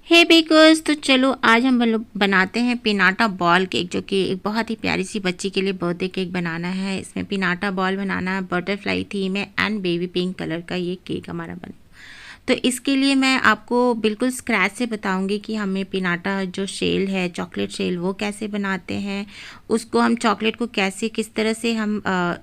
हे bakers, तो चलो आज हम लोग बनाते हैं पिनाटा बॉल केक, जो कि एक बहुत ही प्यारी सी बच्ची के लिए बर्थडे केक बनाना है। इसमें पिनाटा बॉल बनाना है, बटरफ्लाई थीम है एंड बेबी पिंक कलर का ये केक हमारा बना। तो इसके लिए मैं आपको बिल्कुल स्क्रैच से बताऊंगी कि हमें पिनाटा जो शेल है, चॉकलेट शेल, वो कैसे बनाते हैं। उसको हम चॉकलेट को कैसे किस तरह से हम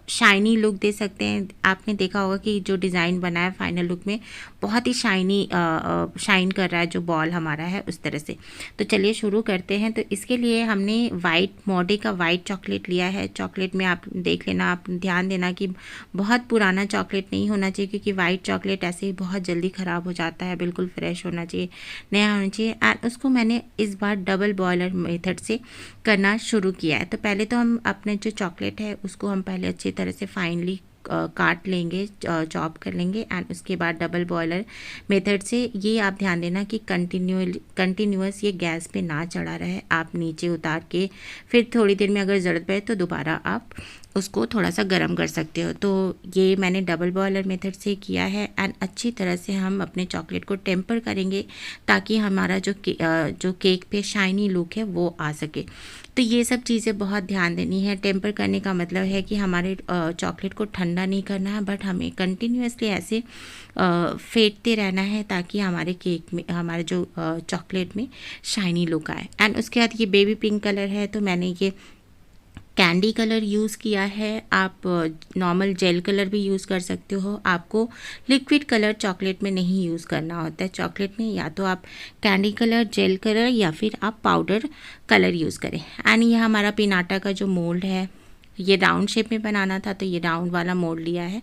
शाइनी लुक दे सकते हैं। आपने देखा होगा कि जो डिज़ाइन बना है फाइनल लुक में बहुत ही शाइन कर रहा है जो बॉल हमारा है उस तरह से। तो चलिए शुरू करते हैं। तो इसके लिए हमने वाइट मोडे का वाइट चॉकलेट लिया है। चॉकलेट में आप देख लेना, आप ध्यान देना कि बहुत पुराना चॉकलेट नहीं होना चाहिए, क्योंकि वाइट चॉकलेट ऐसे ही बहुत जल्दी ख़राब हो जाता है। बिल्कुल फ्रेश होना चाहिए, नया होना चाहिए। एंड उसको मैंने इस बार डबल बॉयलर मेथड से करना शुरू किया है। तो पहले तो हम अपने जो चॉकलेट है उसको हम पहले अच्छी तरह से फाइनली काट लेंगे, चॉप कर लेंगे। एंड उसके बाद डबल बॉयलर मेथड से ये आप ध्यान देना कि कंटिन्यूअस ये गैस पे ना चढ़ा रहे। आप नीचे उतार के फिर थोड़ी देर में अगर ज़रूरत पड़े तो दोबारा आप उसको थोड़ा सा गर्म कर सकते हो। तो ये मैंने डबल बॉयलर मेथड से किया है। एंड अच्छी तरह से हम अपने चॉकलेट को टेम्पर करेंगे ताकि हमारा जो केक पे शाइनी लुक है वो आ सके। तो ये सब चीज़ें बहुत ध्यान देनी है। टेम्पर करने का मतलब है कि हमारे चॉकलेट को ठंडा नहीं करना है, बट हमें कंटिन्यूअसली ऐसे फेंटते रहना है ताकि हमारे केक में, हमारे जो चॉकलेट में शाइनी लुक आए। एंड उसके बाद ये बेबी पिंक कलर है, तो मैंने ये कैंडी कलर यूज़ किया है। आप नॉर्मल जेल कलर भी यूज़ कर सकते हो। आपको लिक्विड कलर चॉकलेट में नहीं यूज़ करना होता है। चॉकलेट में या तो आप कैंडी कलर, जेल कलर या फिर आप पाउडर कलर यूज़ करें। एंड ये हमारा पिनाटा का जो मोल्ड है, ये राउंड शेप में बनाना था तो ये राउंड वाला मोल्ड लिया है।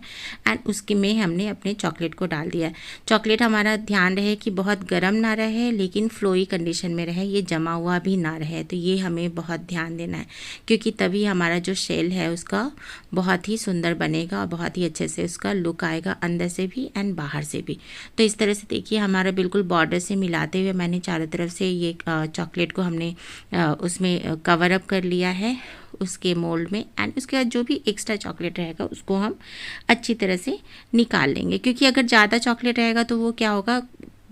एंड उसके में हमने अपने चॉकलेट को डाल दिया है। चॉकलेट हमारा ध्यान रहे कि बहुत गर्म ना रहे लेकिन फ्लोई कंडीशन में रहे, ये जमा हुआ भी ना रहे। तो ये हमें बहुत ध्यान देना है, क्योंकि तभी हमारा जो शेल है उसका बहुत ही सुंदर बनेगा और बहुत ही अच्छे से उसका लुक आएगा, अंदर से भी एंड बाहर से भी। तो इस तरह से देखिए हमारा बिल्कुल बॉर्डर से मिलाते हुए मैंने चारों तरफ से ये चॉकलेट को हमने उसमें कवर अप कर लिया है उसके मोल्ड में। एंड उसके बाद जो भी एक्स्ट्रा चॉकलेट रहेगा उसको हम अच्छी तरह से निकाल लेंगे, क्योंकि अगर ज़्यादा चॉकलेट रहेगा तो वो क्या होगा,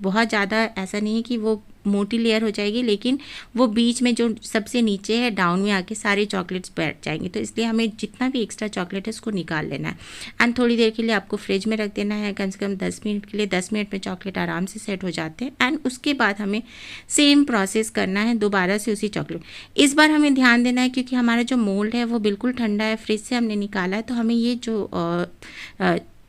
बहुत ज़्यादा ऐसा नहीं है कि वो मोटी लेयर हो जाएगी, लेकिन वो बीच में जो सबसे नीचे है डाउन में आके सारे चॉकलेट्स बैठ जाएंगे। तो इसलिए हमें जितना भी एक्स्ट्रा चॉकलेट है उसको निकाल लेना है। एंड थोड़ी देर के लिए आपको फ्रिज में रख देना है, कम से कम 10 मिनट के लिए। 10 मिनट में चॉकलेट आराम से सेट हो जाते हैं। एंड उसके बाद हमें सेम प्रोसेस करना है दोबारा से उसी चॉकलेट। इस बार हमें ध्यान देना है क्योंकि हमारा जो मोल्ड है वो बिल्कुल ठंडा है, फ्रिज से हमने निकाला है। तो हमें ये जो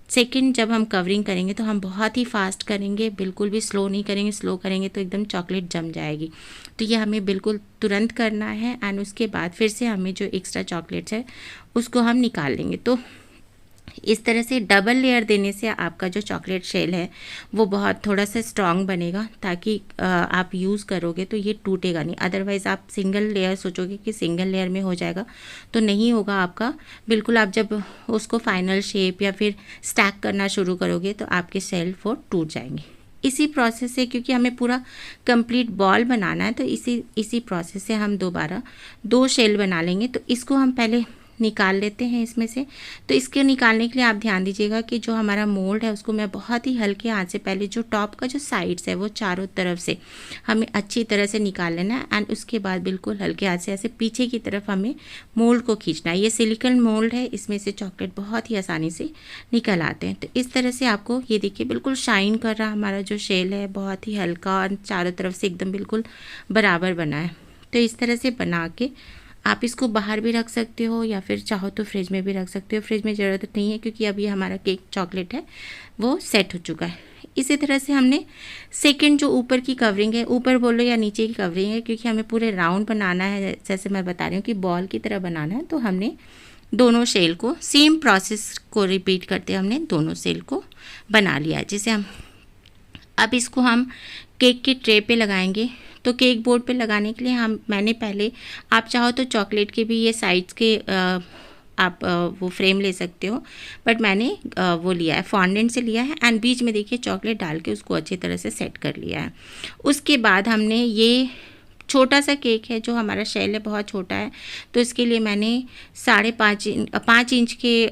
सेकंड जब हम कवरिंग करेंगे तो हम बहुत ही फास्ट करेंगे, बिल्कुल भी स्लो नहीं करेंगे। स्लो करेंगे तो एकदम चॉकलेट जम जाएगी। तो ये हमें बिल्कुल तुरंत करना है। एंड उसके बाद फिर से हमें जो एक्स्ट्रा चॉकलेट्स है उसको हम निकाल लेंगे। तो इस तरह से डबल लेयर देने से आपका जो चॉकलेट शेल है वो बहुत थोड़ा सा स्ट्रॉन्ग बनेगा, ताकि आप यूज़ करोगे तो ये टूटेगा नहीं। अदरवाइज़ आप सिंगल लेयर सोचोगे कि सिंगल लेयर में हो जाएगा तो नहीं होगा आपका। बिल्कुल आप जब उसको फाइनल शेप या फिर स्टैक करना शुरू करोगे तो आपके शेल वो टूट जाएंगे। इसी प्रोसेस से, क्योंकि हमें पूरा कंप्लीट बॉल बनाना है, तो इसी प्रोसेस से हम दोबारा 2 शेल बना लेंगे। तो इसको हम पहले निकाल लेते हैं इसमें से। तो इसके निकालने के लिए आप ध्यान दीजिएगा कि जो हमारा मोल्ड है उसको मैं बहुत ही हल्के हाथ से, पहले जो टॉप का जो साइड्स है वो चारों तरफ से हमें अच्छी तरह से निकाल लेना है। एंड उसके बाद बिल्कुल हल्के हाथ से ऐसे पीछे की तरफ हमें मोल्ड को खींचना है। ये सिलिकॉन मोल्ड है, इसमें से चॉकलेट बहुत ही आसानी से निकल आते हैं। तो इस तरह से आपको ये देखिए बिल्कुल शाइन कर रहा हमारा जो शेल है, बहुत ही हल्का और चारों तरफ से एकदम बिल्कुल बराबर बना है। तो इस तरह से बना के आप इसको बाहर भी रख सकते हो या फिर चाहो तो फ्रिज में भी रख सकते हो। फ्रिज में ज़रूरत नहीं है क्योंकि अभी हमारा केक चॉकलेट है वो सेट हो चुका है। इसी तरह से हमने सेकंड जो ऊपर की कवरिंग है, ऊपर बोलो या नीचे की कवरिंग है, क्योंकि हमें पूरे राउंड बनाना है, जैसे मैं बता रही हूँ कि बॉल की तरह बनाना है। तो हमने दोनों शेल को सेम प्रोसेस को रिपीट करते हमने दोनों शेल को बना लिया है। जैसे हम अब इसको हम केक के ट्रे पे लगाएंगे। तो केक बोर्ड पे लगाने के लिए मैंने पहले, आप चाहो तो चॉकलेट के भी ये साइड्स के आप वो फ्रेम ले सकते हो, बट मैंने वो लिया है, फॉन्डेंट से लिया है। एंड बीच में देखिए चॉकलेट डाल के उसको अच्छी तरह से सेट कर लिया है। उसके बाद हमने ये छोटा सा केक है, जो हमारा शेल है बहुत छोटा है, तो इसके लिए मैंने 5.5 इंच के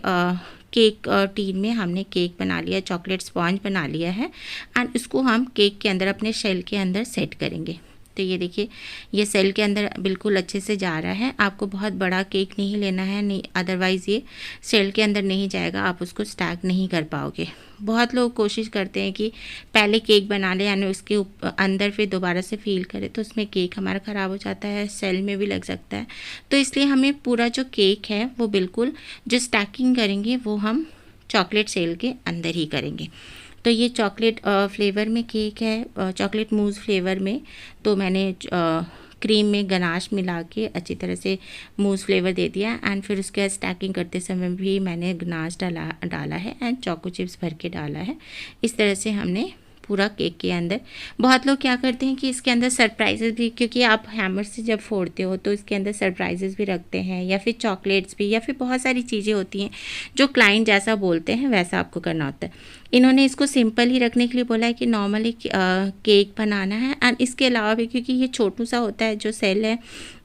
केक टीन में हमने केक बना लिया, चॉकलेट स्पॉन्ज बना लिया है एंड इसको हम केक के अंदर अपने शेल के अंदर सेट करेंगे। तो ये देखिए ये सेल के अंदर बिल्कुल अच्छे से जा रहा है। आपको बहुत बड़ा केक नहीं लेना है, नहीं अदरवाइज़ ये सेल के अंदर नहीं जाएगा, आप उसको स्टैक नहीं कर पाओगे। बहुत लोग कोशिश करते हैं कि पहले केक बना लें यानी उसके अंदर फिर दोबारा से फील करें, तो उसमें केक हमारा ख़राब हो जाता है, सेल में भी लग सकता है। तो इसलिए हमें पूरा जो केक है वो बिल्कुल जो स्टैकिंग करेंगे वो हम चॉकलेट सेल के अंदर ही करेंगे। तो ये चॉकलेट फ्लेवर में केक है, चॉकलेट मूज़ फ्लेवर में। तो मैंने क्रीम में गनाश मिला के अच्छी तरह से मूज़ फ्लेवर दे दिया एंड फिर उसके बाद स्टैकिंग करते समय भी मैंने गनाश डाला है एंड चोको चिप्स भर के डाला है। इस तरह से हमने पूरा केक के अंदर। बहुत लोग क्या करते हैं कि इसके अंदर सरप्राइजेस भी, क्योंकि आप हैमर से जब फोड़ते हो तो इसके अंदर सरप्राइजेस भी रखते हैं या फिर चॉकलेट्स भी, या फिर बहुत सारी चीज़ें होती हैं जो क्लाइंट जैसा बोलते हैं वैसा आपको करना होता है। इन्होंने इसको सिंपल ही रखने के लिए बोला है कि नॉर्मली केक बनाना है एंड इसके अलावा भी क्योंकि ये छोटू सा होता है जो सेल है,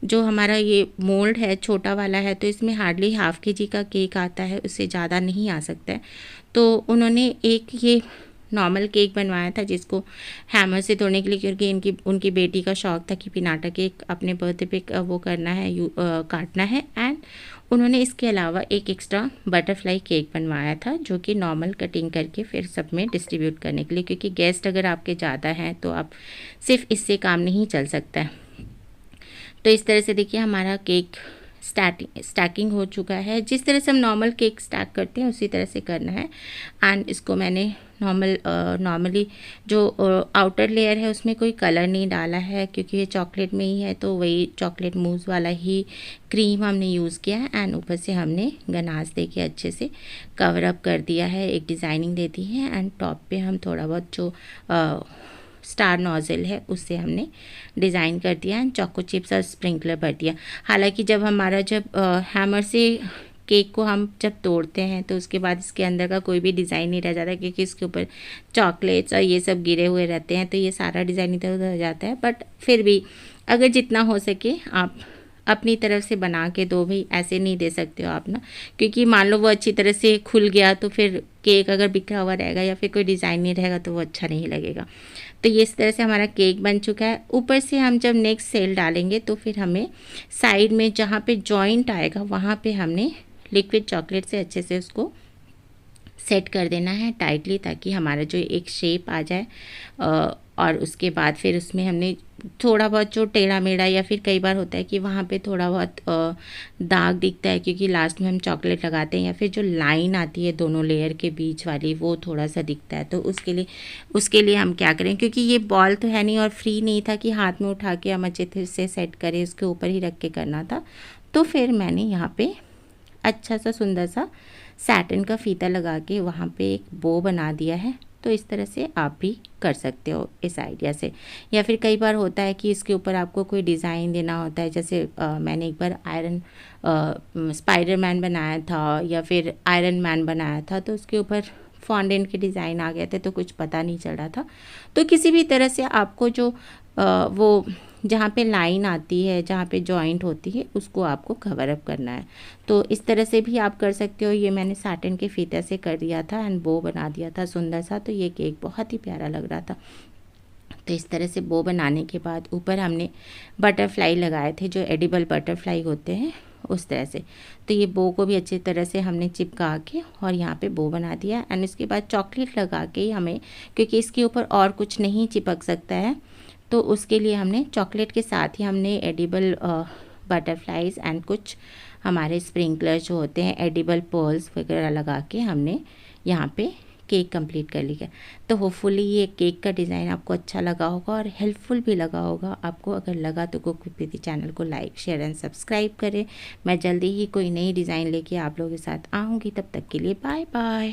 जो हमारा ये मोल्ड है छोटा वाला है, तो इसमें हार्डली हाफ kg का केक आता है, उससे ज़्यादा नहीं आ सकता है। तो उन्होंने एक ये नॉर्मल केक बनवाया था जिसको हैमर से तोड़ने के लिए, क्योंकि उनकी बेटी का शौक़ था कि पिनाटा केक अपने बर्थडे पे वो करना है, काटना है। एंड उन्होंने इसके अलावा एक एक्स्ट्रा बटरफ्लाई केक बनवाया था जो कि नॉर्मल कटिंग करके फिर सब में डिस्ट्रीब्यूट करने के लिए, क्योंकि गेस्ट अगर आपके ज़्यादा हैं तो आप सिर्फ इससे काम नहीं चल सकता है। तो इस तरह से देखिए हमारा केक स्टैकिंग हो चुका है। जिस तरह से हम नॉर्मल केक स्टैक करते हैं उसी तरह से करना है। एंड इसको मैंने नॉर्मली जो आउटर लेयर है उसमें कोई कलर नहीं डाला है, क्योंकि ये चॉकलेट में ही है, तो वही चॉकलेट मूज़ वाला ही क्रीम हमने यूज़ किया है एंड ऊपर से हमने गनाश दे के अच्छे से कवर अप कर दिया है, एक डिज़ाइनिंग दे दी है एंड टॉप पे हम थोड़ा बहुत जो स्टार नोज़ल है उससे हमने डिज़ाइन कर दिया एंड चोको चिप्स और स्प्रिंकलर भर दिया। हालांकि जब हैमर से केक को हम जब तोड़ते हैं तो उसके बाद इसके अंदर का कोई भी डिज़ाइन नहीं रह जाता, क्योंकि इसके ऊपर चॉकलेट्स और ये सब गिरे हुए रहते हैं, तो ये सारा डिज़ाइन इधर उधर हो जाता है। बट फिर भी अगर जितना हो सके आप अपनी तरफ से बना के दो भाई, ऐसे नहीं दे सकते हो आप ना, क्योंकि मान लो वो अच्छी तरह से खुल गया तो फिर केक अगर बिखरा हुआ रहेगा या फिर कोई डिज़ाइन नहीं रहेगा तो वो अच्छा नहीं लगेगा। तो ये इस तरह से हमारा केक बन चुका है। ऊपर से हम जब नेक्स्ट सेल डालेंगे तो फिर हमें साइड में जहाँ पे जॉइंट आएगा वहाँ पे हमने लिक्विड चॉकलेट से अच्छे से उसको सेट कर देना है टाइटली, ताकि हमारा जो एक शेप आ जाए। और उसके बाद फिर उसमें हमने थोड़ा बहुत जो टेढ़ा मेढ़ा या फिर कई बार होता है कि वहाँ पे थोड़ा बहुत दाग दिखता है, क्योंकि लास्ट में हम चॉकलेट लगाते हैं, या फिर जो लाइन आती है दोनों लेयर के बीच वाली वो थोड़ा सा दिखता है। तो उसके लिए हम क्या करें, क्योंकि ये बॉल तो है नहीं और फ्री नहीं था कि हाथ में उठा के हम अच्छे से सेट करें, उसके ऊपर ही रख के करना था। तो फिर मैंने यहाँ पे अच्छा सा सुंदर सा सैटिन का फीता लगा के वहाँ पे एक बो बना दिया है। तो इस तरह से आप भी कर सकते हो इस आइडिया से। या फिर कई बार होता है कि इसके ऊपर आपको कोई डिज़ाइन देना होता है, जैसे मैंने एक बार स्पाइडरमैन बनाया था या फिर आयरन मैन बनाया था, तो उसके ऊपर फॉन्डेंट के डिज़ाइन आ गए थे तो कुछ पता नहीं चल रहा था। तो किसी भी तरह से आपको जो वो जहाँ पे लाइन आती है, जहाँ पे जॉइंट होती है, उसको आपको कवर अप करना है। तो इस तरह से भी आप कर सकते हो। ये मैंने सैटिन के फीते से कर दिया था एंड बो बना दिया था सुंदर सा, तो ये केक बहुत ही प्यारा लग रहा था। तो इस तरह से बो बनाने के बाद ऊपर हमने बटरफ्लाई लगाए थे, जो एडिबल बटरफ्लाई होते हैं उस तरह से। तो ये बो को भी अच्छी तरह से हमने चिपका के और यहाँ पे बो बना दिया एंड इसके बाद चॉकलेट लगा के हमें, क्योंकि इसके ऊपर और कुछ नहीं चिपक सकता है, तो उसके लिए हमने चॉकलेट के साथ ही हमने एडिबल बटरफ्लाइज एंड कुछ हमारे स्प्रिंकलर जो होते हैं एडिबल पर्ल्स वगैरह लगा के हमने यहाँ पे केक कंप्लीट कर लिया। तो होपफुली ये केक का डिज़ाइन आपको अच्छा लगा होगा और हेल्पफुल भी लगा होगा आपको। अगर लगा तो कुक विद प्रीति चैनल को लाइक शेयर एंड सब्सक्राइब करें। मैं जल्दी ही कोई नई डिज़ाइन लेके आप लोगों के साथ आऊँगी, तब तक के लिए बाय बाय।